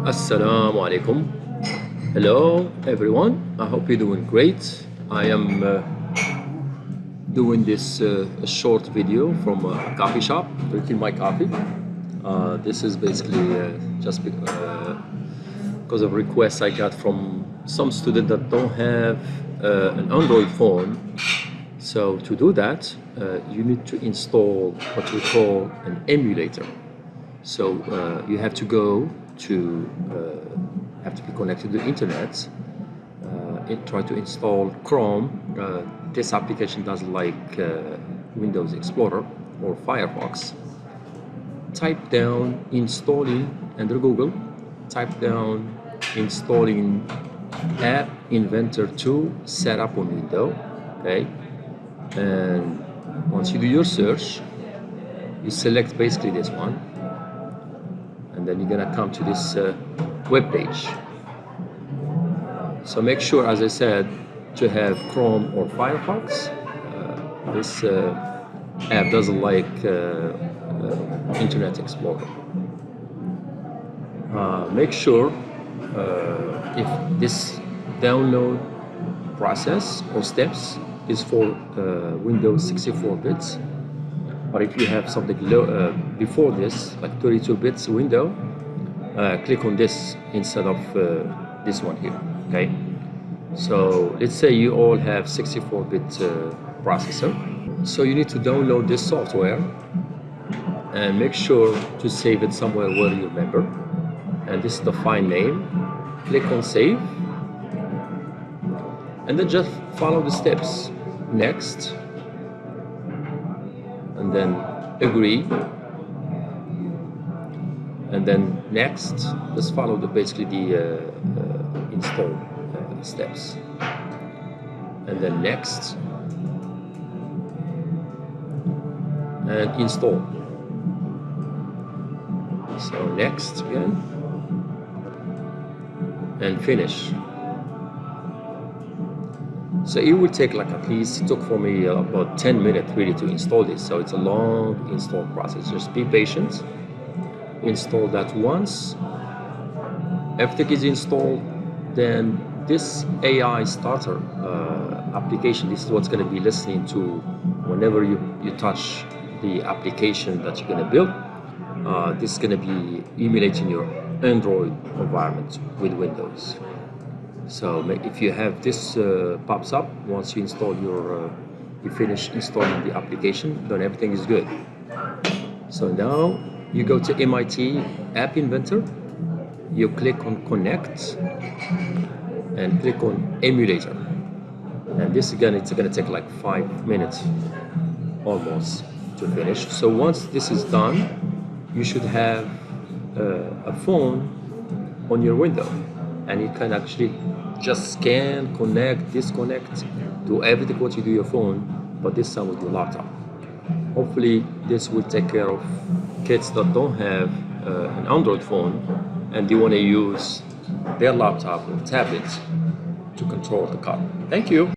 Assalamu alaikum. Hello everyone. I hope you're doing great. I am doing this short video from a coffee shop, drinking my coffee. This is basically just because of requests I got from some students that don't have an Android phone. So to do that, you need to install what we call an emulator. So you have to go to have to be connected to the internet. Try to install Chrome. This application doesn't like Windows Explorer or Firefox. Type down installing under Google. Type down installing App Inventor 2 setup on Windows. Okay, and once you do your search, you select basically this one. And then you're gonna come to this web page. So make sure, as I said, to have Chrome or Firefox. This app doesn't like Internet Explorer. Make sure if this download process or steps is for Windows 64 bits. But if you have something before this, like 32 bits window, click on this instead of this one here, okay? So let's say you all have 64-bit processor. So you need to download this software and make sure to save it somewhere where you remember. And this is the file name. Click on save. And then just follow the steps. Next. And then agree, and then next. Just follow basically the install steps, and then next, and install. So next again, and finish. So it will take like at least, it took for me about 10 minutes really to install this. So it's a long install process. Just be patient. Install that once. Everything is installed, then this AI starter application, this is what's going to be listening to whenever you touch the application that you're going to build. This is going to be emulating your Android environment with Windows. So if you have this pops up once you install you finish installing the application, then everything is good. So now you go to MIT App Inventor, you click on Connect, and click on Emulator. And this again, it's going to take like 5 minutes almost to finish. So once this is done, you should have a phone on your window, and you can actually just scan, connect, disconnect, do everything what you do your phone, but this time with your laptop. Hopefully this will take care of kids that don't have an Android phone and they want to use their laptop or tablet to control the car. Thank you.